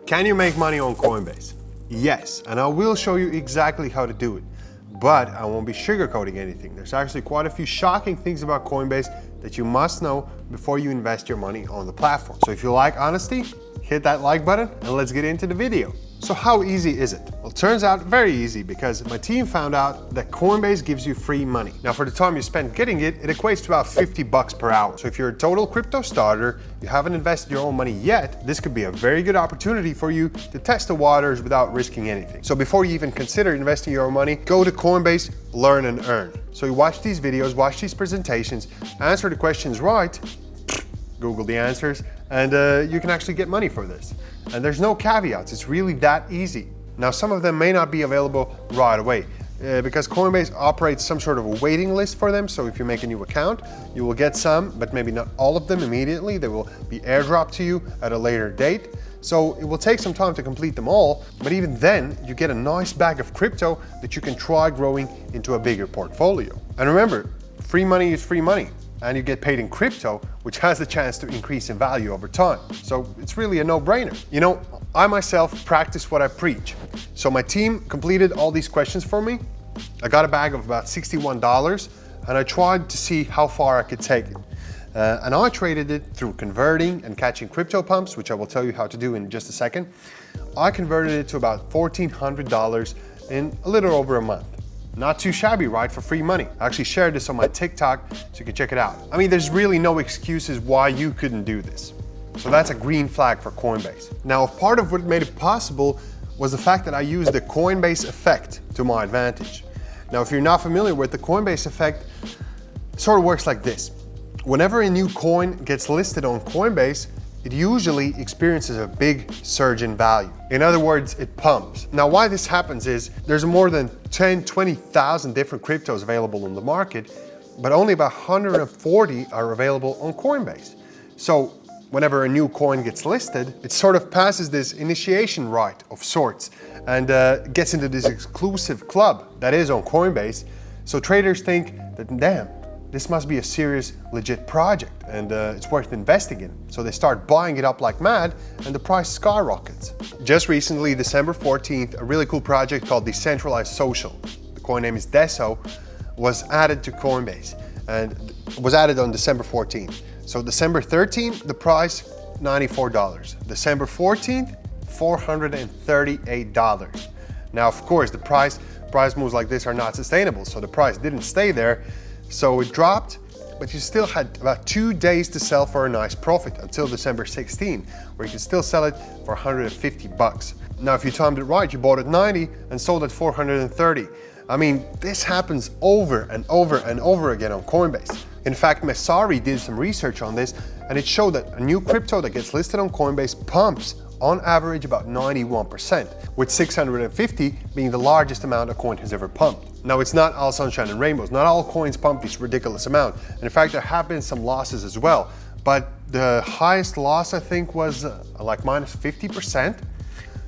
Can you make money on Coinbase? Yes, and I will show you exactly how to do it. But I won't be sugarcoating anything. There's actually quite a few shocking things about Coinbase that you must know before you invest your money on the platform. So if you like honesty, hit that like button and let's get into the video. So how easy is it? Well, it turns out very easy because my team found out that Coinbase gives you free money. Now for the time you spend getting it, it equates to about 50 bucks per hour. So if you're a total crypto starter, you haven't invested your own money yet, this could be a very good opportunity for you to test the waters without risking anything. So before you even consider investing your own money, go to Coinbase, learn and earn. So you watch these videos, watch these presentations, answer the questions right, Google the answers, and you can actually get money for this. And there's no caveats, it's really that easy. Now some of them may not be available right away because Coinbase operates some sort of a waiting list for them. So if you make a new account, you will get some, but maybe not all of them immediately. They will be airdropped to you at a later date. So it will take some time to complete them all, but even then you get a nice bag of crypto that you can try growing into a bigger portfolio. And remember, free money is free money. And you get paid in crypto, which has the chance to increase in value over time. So it's really a no-brainer. You know, I myself practice what I preach. So my team completed all these questions for me. I got a bag of about $61 and I tried to see how far I could take it. And I traded it through converting and catching crypto pumps, which I will tell you how to do in just a second. I converted it to about $1,400 in a little over a month. Not too shabby, right, for free money. I actually shared this on my TikTok, so you can check it out. I mean, there's really no excuses why you couldn't do this. So that's a green flag for Coinbase. Now, part of what made it possible was the fact that I used the Coinbase Effect to my advantage. Now, if you're not familiar with the Coinbase Effect, it sort of works like this. Whenever a new coin gets listed on Coinbase, it usually experiences a big surge in value. In other words, it pumps. Now, why this happens is there's more than 20,000 different cryptos available on the market, but only about 140 are available on Coinbase. So whenever a new coin gets listed, it sort of passes this initiation rite of sorts and gets into this exclusive club that is on Coinbase. So traders think that, damn, this must be a serious, legit project and it's worth investing in. So they start buying it up like mad and the price skyrockets. Just recently, December 14th, a really cool project called the Centralized Social, the coin name is DESO, was added to Coinbase and was added on December 14th. So December 13th, the price, $94. December 14th, $438. Now, of course, the price moves like this are not sustainable. So the price didn't stay there. So it dropped, but you still had about 2 days to sell for a nice profit until December 16, where you can still sell it for 150 bucks. Now, if you timed it right, you bought at 90 and sold at 430. I mean, this happens over and over and over again on Coinbase. In fact, Messari did some research on this and it showed that a new crypto that gets listed on Coinbase pumps on average about 91%, with 650 being the largest amount a coin has ever pumped. Now, it's not all sunshine and rainbows. Not all coins pump this ridiculous amount. And in fact, there have been some losses as well. But the highest loss, I think, was like minus 50%.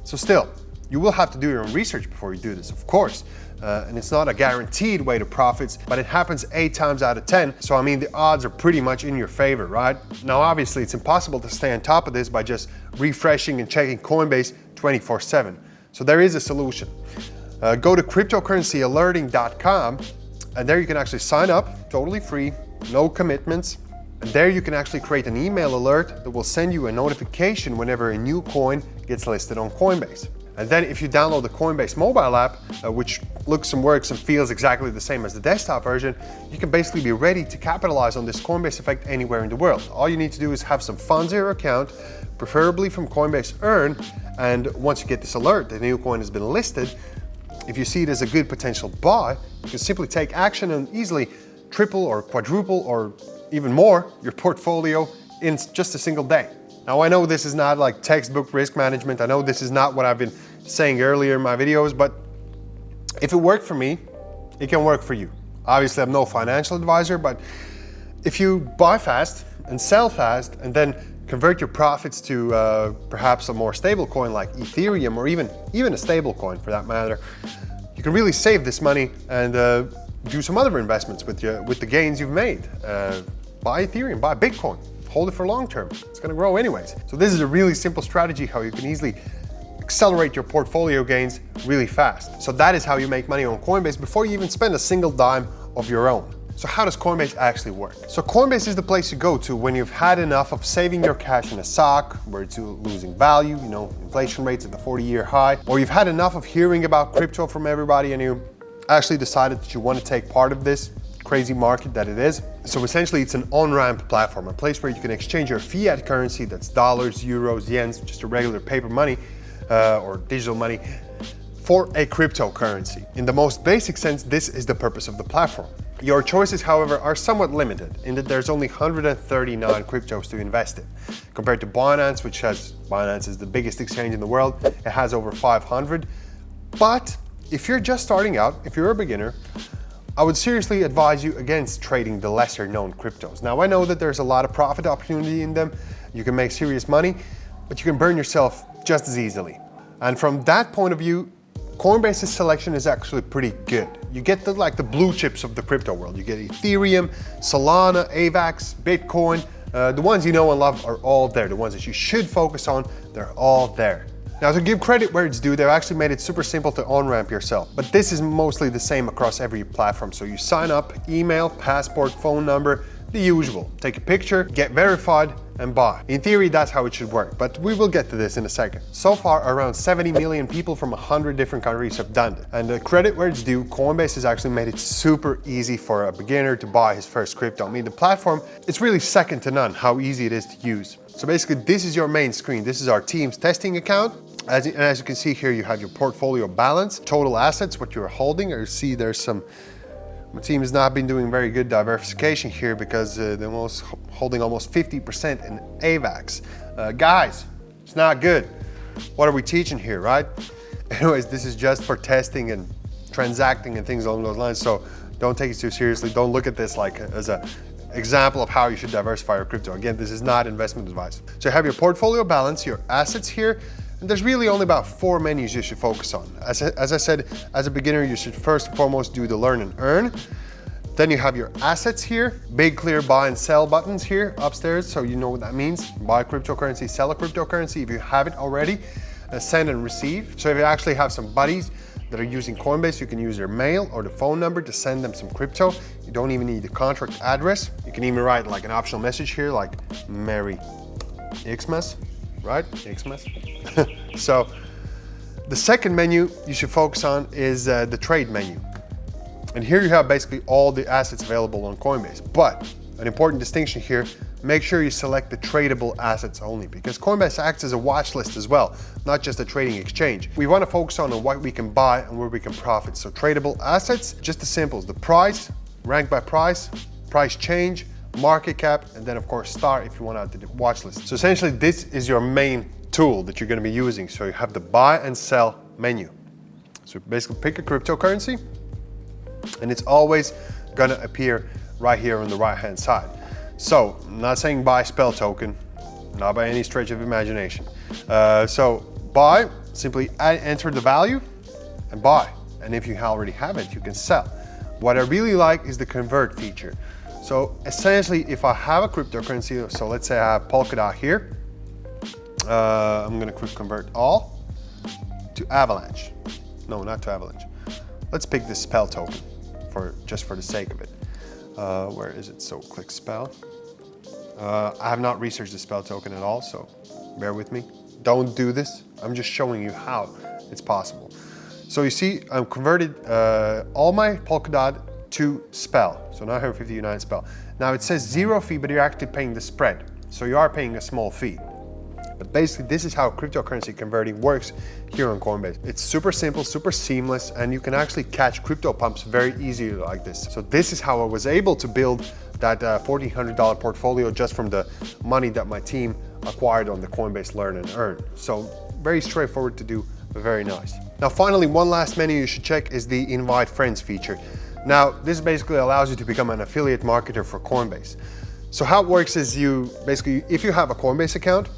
So still, you will have to do your own research before you do this, of course. And it's not a guaranteed way to profits, but it happens 8 times out of 10. So I mean, the odds are pretty much in your favor, right? Now, obviously, it's impossible to stay on top of this by just refreshing and checking Coinbase 24/7. So there is a solution. Go to cryptocurrencyalerting.com and there you can actually sign up, totally free, no commitments. And there you can actually create an email alert that will send you a notification whenever a new coin gets listed on Coinbase. And then if you download the Coinbase mobile app, which looks and works and feels exactly the same as the desktop version, you can basically be ready to capitalize on this Coinbase Effect anywhere in the world. All you need to do is have some funds in your account, preferably from Coinbase Earn, and once you get this alert that the new coin has been listed, if you see it as a good potential buy, you can simply take action and easily triple or quadruple or even more your portfolio in just a single day. Now, I know this is not like textbook risk management. I know this is not what I've been saying earlier in my videos, but if it worked for me, it can work for you. Obviously, I'm no financial advisor, but if you buy fast and sell fast and then convert your profits to perhaps a more stable coin like Ethereum or even a stable coin for that matter, you can really save this money and do some other investments with the gains you've made. Buy Ethereum, buy Bitcoin, hold it for long term. It's gonna grow anyways. So this is a really simple strategy how you can easily accelerate your portfolio gains really fast. So that is how you make money on Coinbase before you even spend a single dime of your own. So how does Coinbase actually work? So Coinbase is the place to go to when you've had enough of saving your cash in a stock where it's losing value, inflation rates at the 40-year high, or you've had enough of hearing about crypto from everybody and you actually decided that you want to take part of this crazy market that it is. So essentially it's an on-ramp platform, a place where you can exchange your fiat currency, that's dollars, euros, yens, just a regular paper money or digital money, for a cryptocurrency. In the most basic sense, this is the purpose of the platform. Your choices, however, are somewhat limited in that there's only 139 cryptos to invest in. Compared to Binance, Binance is the biggest exchange in the world, it has over 500. But if you're just starting out, if you're a beginner, I would seriously advise you against trading the lesser known cryptos. Now I know that there's a lot of profit opportunity in them, you can make serious money, but you can burn yourself just as easily. And from that point of view, Coinbase's selection is actually pretty good. You get the blue chips of the crypto world. You get Ethereum, Solana, AVAX, Bitcoin. The ones you know and love are all there. The ones that you should focus on, they're all there. Now to give credit where it's due, they've actually made it super simple to on-ramp yourself. But this is mostly the same across every platform. So you sign up, email, passport, phone number, the usual. Take a picture, get verified, and buy. In theory, that's how it should work, but we will get to this in a second. So far, around 70 million people from 100 different countries have done it. And the credit where it's due, Coinbase has actually made it super easy for a beginner to buy his first crypto. I mean, the platform, it's really second to none how easy it is to use. So basically, this is your main screen. This is our team's testing account. As you can see here, you have your portfolio balance, total assets, what you're holding, or you see there's some. My team has not been doing very good diversification here because they're holding almost 50% in AVAX. Guys, it's not good. What are we teaching here, right? Anyways, this is just for testing and transacting and things along those lines. So don't take it too seriously. Don't look at this like as an example of how you should diversify your crypto. Again, this is not investment advice. So you have your portfolio balance, your assets here, and there's really only about 4 menus you should focus on. As I said, as a beginner, you should first and foremost do the learn and earn. Then you have your assets here, big clear buy and sell buttons here upstairs, so you know what that means. Buy cryptocurrency, sell a cryptocurrency if you have it already, send and receive. So if you actually have some buddies that are using Coinbase, you can use their mail or the phone number to send them some crypto. You don't even need the contract address. You can even write like an optional message here, like Merry Xmas, right? Xmas. So the second menu you should focus on is the trade menu. And here you have basically all the assets available on Coinbase. But an important distinction here, make sure you select the tradable assets only, because Coinbase acts as a watch list as well, not just a trading exchange. We want to focus on what we can buy and where we can profit. So tradable assets, just as simple as the price, rank by price, price change, market cap, and then of course star if you want to add to the watch list. So essentially this is your main tool that you're going to be using. So you have the buy and sell menu. So basically pick a cryptocurrency and it's always going to appear right here on the right hand side. So I'm not saying buy spell token, not by any stretch of imagination. So buy, simply enter the value and buy. And if you already have it, you can sell. What I really like is the convert feature. So essentially, if I have a cryptocurrency, so let's say I have Polkadot here, I'm gonna quick convert all to Avalanche. No, not to Avalanche. Let's pick this spell token just for the sake of it. Where is it? So click spell. I have not researched the spell token at all, so bear with me. Don't do this. I'm just showing you how it's possible. So you see, I'm converted all my Polkadot to spell. So 959 spell. Now it says 0 fee, but you're actually paying the spread. So you are paying a small fee. But basically this is how cryptocurrency converting works here on Coinbase. It's super simple, super seamless, and you can actually catch crypto pumps very easily like this. So this is how I was able to build that $1,400 portfolio just from the money that my team acquired on the Coinbase Learn and Earn. So very straightforward to do, but very nice. Now finally, one last menu you should check is the invite friends feature. Now this basically allows you to become an affiliate marketer for Coinbase. So how it works is you basically, if you have a Coinbase account,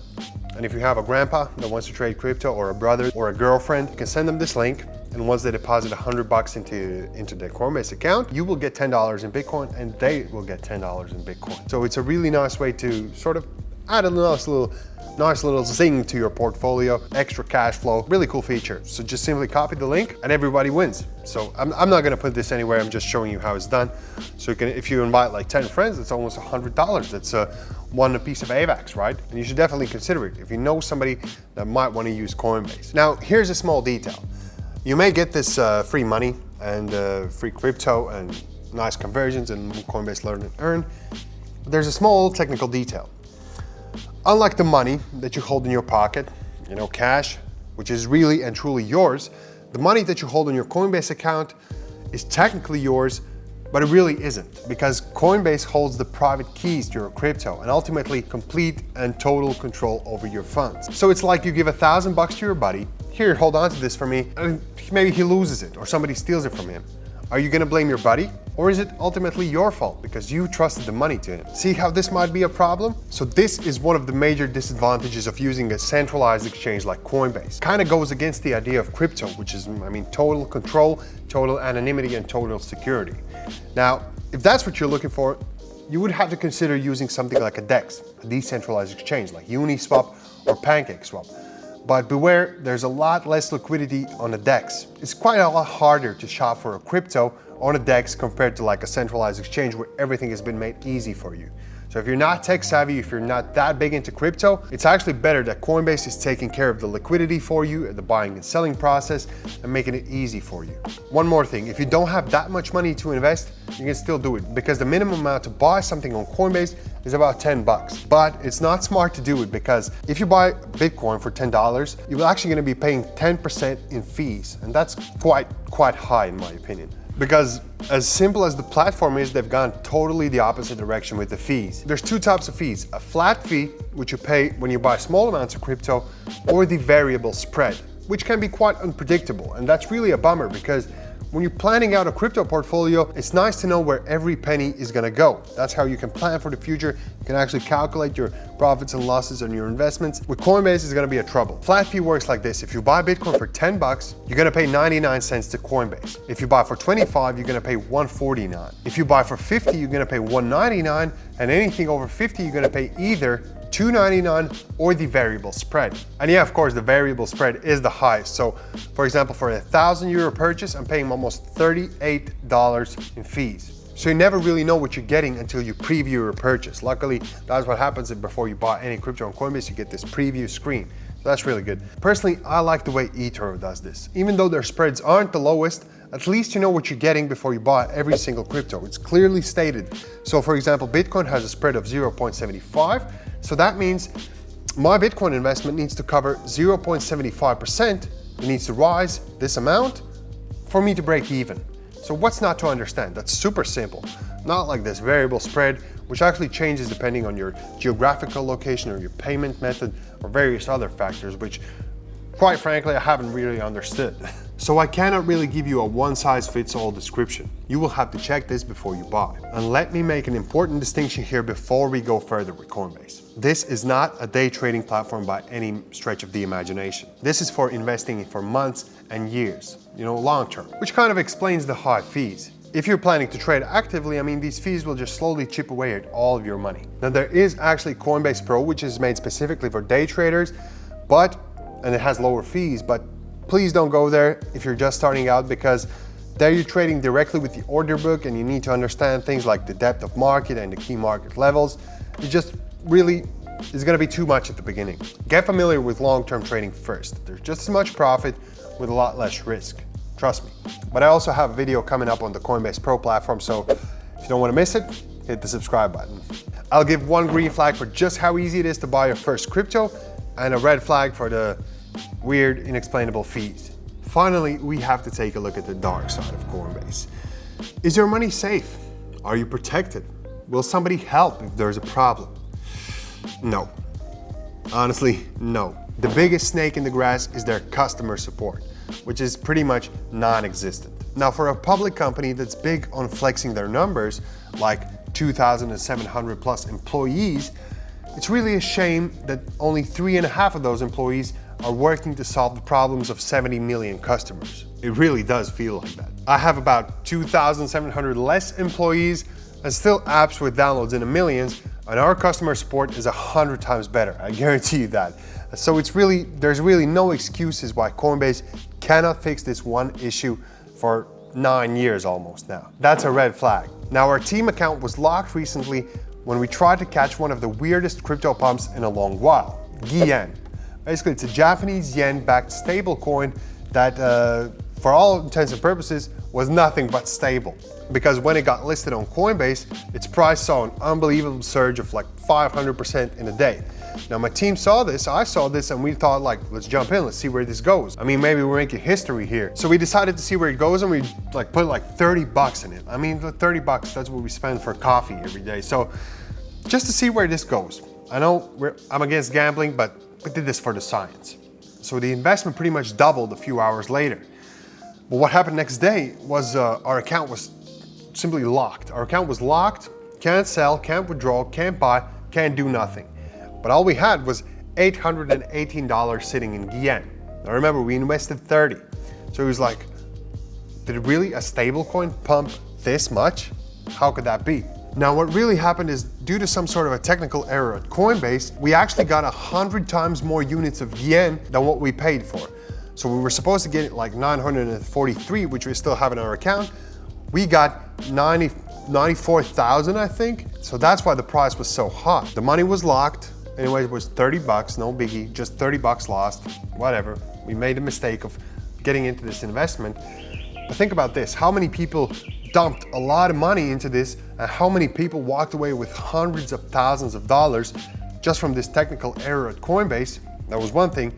and if you have a grandpa that wants to trade crypto, or a brother or a girlfriend, you can send them this link. And once they deposit $100 into their Coinbase account, you will get $10 in Bitcoin and they will get $10 in Bitcoin. So it's a really nice way to sort of add a nice little Nice little zing to your portfolio, extra cash flow, really cool feature. So just simply copy the link and everybody wins. So I'm not gonna put this anywhere, I'm just showing you how it's done. So you can, if you invite like 10 friends, it's almost $100. That's one piece of AVAX, right? And you should definitely consider it if you know somebody that might wanna use Coinbase. Now, here's a small detail. You may get this free money and free crypto and nice conversions and Coinbase Learn and Earn. But there's a small technical detail. Unlike the money that you hold in your pocket, you know, cash, which is really and truly yours, the money that you hold in your Coinbase account is technically yours, but it really isn't, because Coinbase holds the private keys to your crypto and ultimately complete and total control over your funds. So it's like you give $1,000 to your buddy, here, hold on to this for me, and maybe he loses it or somebody steals it from him. Are you gonna blame your buddy? Or is it ultimately your fault because you trusted the money to him? See how this might be a problem? So this is one of the major disadvantages of using a centralized exchange like Coinbase. Kind of goes against the idea of crypto, which is, total control, total anonymity, and total security. Now, if that's what you're looking for, you would have to consider using something like a DEX, a decentralized exchange like Uniswap or PancakeSwap. But beware, there's a lot less liquidity on a DEX. It's quite a lot harder to shop for a crypto on a DEX compared to like a centralized exchange where everything has been made easy for you. So if you're not tech savvy, if you're not that big into crypto, it's actually better that Coinbase is taking care of the liquidity for you, the buying and selling process, and making it easy for you. One more thing, if you don't have that much money to invest, you can still do it because the minimum amount to buy something on Coinbase is about $10. But it's not smart to do it because if you buy Bitcoin for $10, you're actually gonna be paying 10% in fees. And that's quite high in my opinion. Because as simple as the platform is, they've gone totally the opposite direction with the fees. There's two types of fees, a flat fee, which you pay when you buy small amounts of crypto, or the variable spread, which can be quite unpredictable. And that's really a bummer because when you're planning out a crypto portfolio, it's nice to know where every penny is gonna go. That's how you can plan for the future. You can actually calculate your profits and losses on your investments. With Coinbase, it's gonna be a trouble. Flat fee works like this. If you buy Bitcoin for $10, you're gonna pay 99 cents to Coinbase. If you buy for 25, you're gonna pay 149. If you buy for 50, you're gonna pay 199, and anything over 50, you're gonna pay either $2.99 or the variable spread. And yeah, of course, the variable spread is the highest. So for example, for a €1,000 purchase, I'm paying almost $38 in fees. So you never really know what you're getting until you preview your purchase. Luckily, that's what happens before you buy any crypto on Coinbase, you get this preview screen. So that's really good. Personally, I like the way eToro does this. Even though their spreads aren't the lowest, at least you know what you're getting before you buy every single crypto. It's clearly stated. So for example, Bitcoin has a spread of 0.75. So that means my Bitcoin investment needs to cover 0.75%. It needs to rise this amount for me to break even. So what's not to understand? That's super simple. Not like this variable spread, which actually changes depending on your geographical location or your payment method or various other factors, which quite frankly, I haven't really understood. So I cannot really give you a one-size-fits-all description. You will have to check this before you buy. And let me make an important distinction here before we go further with Coinbase. This is not a day trading platform by any stretch of the imagination. This is for investing for months and years, long term, which kind of explains the high fees. If you're planning to trade actively, these fees will just slowly chip away at all of your money. Now there is actually Coinbase Pro, which is made specifically for day traders, and it has lower fees, but please don't go there if you're just starting out because there you're trading directly with the order book and you need to understand things like the depth of market and the key market levels. It just really is gonna be too much at the beginning. Get familiar with long-term trading first. There's just as much profit with a lot less risk. Trust me. But I also have a video coming up on the Coinbase Pro platform, so if you don't wanna miss it, hit the subscribe button. I'll give one green flag for just how easy it is to buy your first crypto and a red flag for the weird, inexplainable fees. Finally, we have to take a look at the dark side of Coinbase. Is your money safe? Are you protected? Will somebody help if there's a problem? No. Honestly, no. The biggest snake in the grass is their customer support, which is pretty much non-existent. Now, for a public company that's big on flexing their numbers, like 2,700 plus employees, it's really a shame that only 3.5 of those employees are working to solve the problems of 70 million customers. It really does feel like that. I have about 2,700 less employees and still apps with downloads in the millions And our customer support is 100 times better, I guarantee you that. So there's really no excuses why Coinbase cannot fix this one issue for 9 years almost now. That's a red flag. Now, our team account was locked recently when we tried to catch one of the weirdest crypto pumps in a long while, Yen. Basically, it's a Japanese yen-backed stable coin that, for all intents and purposes, was nothing but stable. Because when it got listed on Coinbase, its price saw an unbelievable surge of like 500% in a day. Now my team saw this, I saw this, and we thought like, let's jump in, let's see where this goes. I mean, maybe we're making history here. So we decided to see where it goes, and we like put like 30 bucks in it. I mean, 30 bucks, that's what we spend for coffee every day. So just to see where this goes. I know I'm against gambling, but we did this for the science. So the investment pretty much doubled a few hours later. But what happened next day was our account was simply locked. Our account was locked, can't sell, can't withdraw, can't buy, can't do nothing. But all we had was $818 sitting in yen. Now remember, we invested 30. So it was like, did really a stable coin pump this much? How could that be? Now what really happened is, due to some sort of a technical error at Coinbase, we actually got 100 times more units of yen than what we paid for. So we were supposed to get like 943, which we still have in our account. We got 94,000, I think. So that's why the price was so hot. The money was locked. Anyway, it was 30 bucks, no biggie, just 30 bucks lost, whatever. We made a mistake of getting into this investment. But think about this, how many people dumped a lot of money into this, and how many people walked away with hundreds of thousands of dollars just from this technical error at Coinbase? That was one thing.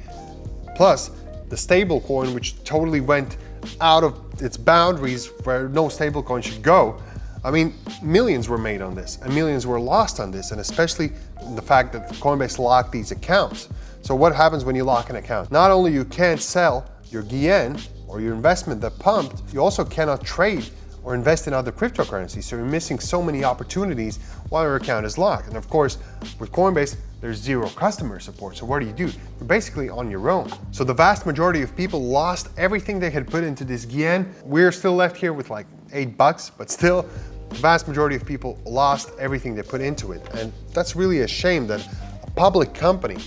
Plus, the stable coin, which totally went out of its boundaries where no stable coin should go. I mean, millions were made on this, and millions were lost on this, and especially the fact that Coinbase locked these accounts. So what happens when you lock an account? Not only you can't sell your yen or your investment that pumped, you also cannot trade or invest in other cryptocurrencies. So you're missing so many opportunities while your account is locked. And of course, with Coinbase, there's zero customer support. So what do? You're basically on your own. So the vast majority of people lost everything they had put into this yen. We're still left here with like 8 bucks, but still, the vast majority of people lost everything they put into it. And that's really a shame that a public company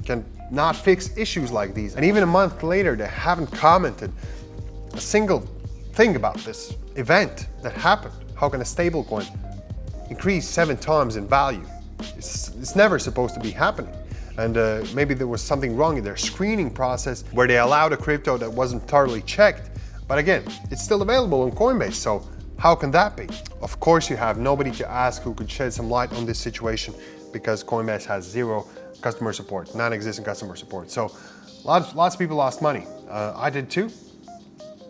can not fix issues like these. And even a month later, they haven't commented a single thing about this event that happened. How can a stablecoin increase 7 times in value? It's never supposed to be happening. And maybe there was something wrong in their screening process where they allowed a crypto that wasn't thoroughly checked. But again, it's still available on Coinbase, so how can that be? Of course, you have nobody to ask who could shed some light on this situation, because Coinbase has zero customer support, non-existent customer support. So lots of people lost money. I did too.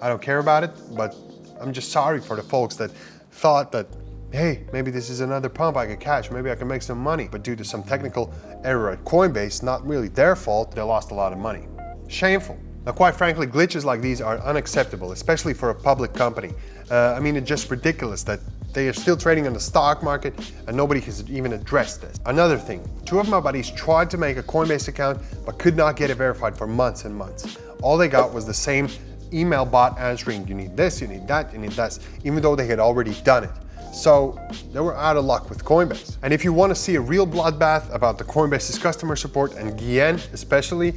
I don't care about it, but I'm just sorry for the folks that thought that, hey, maybe this is another pump I could catch, maybe I can make some money. But due to some technical error at Coinbase, not really their fault, they lost a lot of money. Shameful. Now, quite frankly, glitches like these are unacceptable, especially for a public company. I mean, it's just ridiculous that they are still trading on the stock market and nobody has even addressed this. Another thing, 2 of my buddies tried to make a Coinbase account but could not get it verified for months and months. All they got was the same email bot answering, you need this, you need that, you need that, even though they had already done it. So they were out of luck with Coinbase. And if you want to see a real bloodbath about the Coinbase's customer support and yen especially,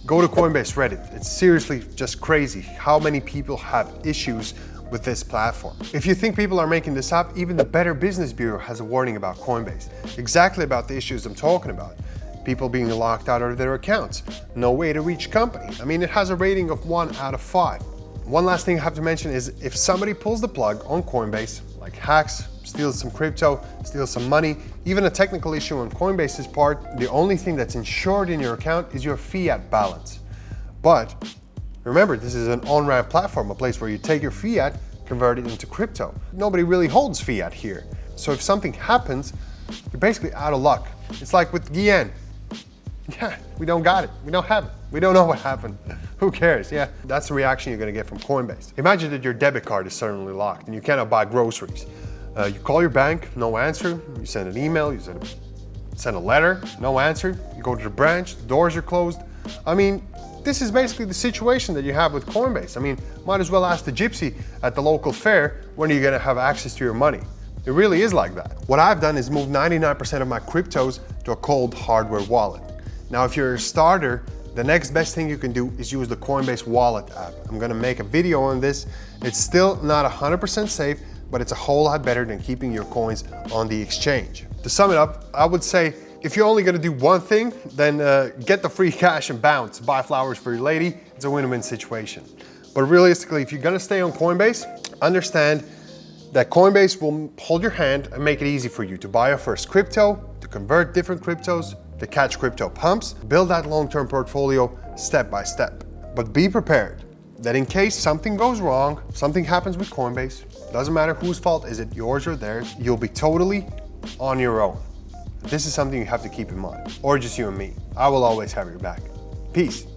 go to Coinbase Reddit. It's seriously just crazy how many people have issues with this platform. If you think people are making this up, even the Better Business Bureau has a warning about Coinbase, exactly about the issues I'm talking about. People being locked out of their accounts, no way to reach company. I mean, it has a rating of 1 out of 5. One last thing I have to mention is, if somebody pulls the plug on Coinbase, like hacks, steals some crypto, steals some money, even a technical issue on Coinbase's part, the only thing that's insured in your account is your fiat balance. But remember, this is an on-ramp platform, a place where you take your fiat, convert it into crypto. Nobody really holds fiat here. So if something happens, you're basically out of luck. It's like with yen. Yeah, we don't got it. We don't have it. We don't know what happened. Who cares? Yeah, that's the reaction you're gonna get from Coinbase. Imagine that your debit card is suddenly locked and you cannot buy groceries. You call your bank, no answer. You send an email, you send a letter, no answer. You go to the branch, the doors are closed. I mean, this is basically the situation that you have with Coinbase. I mean, might as well ask the gypsy at the local fair, when are you gonna have access to your money? It really is like that. What I've done is move 99% of my cryptos to a cold hardware wallet. Now, if you're a starter, the next best thing you can do is use the Coinbase Wallet app. I'm gonna make a video on this. It's still not 100% safe, but it's a whole lot better than keeping your coins on the exchange. To sum it up, I would say, if you're only gonna do one thing, then get the free cash and bounce. Buy flowers for your lady. It's a win-win situation. But realistically, if you're gonna stay on Coinbase, understand that Coinbase will hold your hand and make it easy for you to buy your first crypto, to convert different cryptos, to catch crypto pumps, build that long-term portfolio step by step. But be prepared that in case something goes wrong, something happens with Coinbase, doesn't matter whose fault is it, yours or theirs, you'll be totally on your own. This is something you have to keep in mind, or just you and me. I will always have your back. Peace.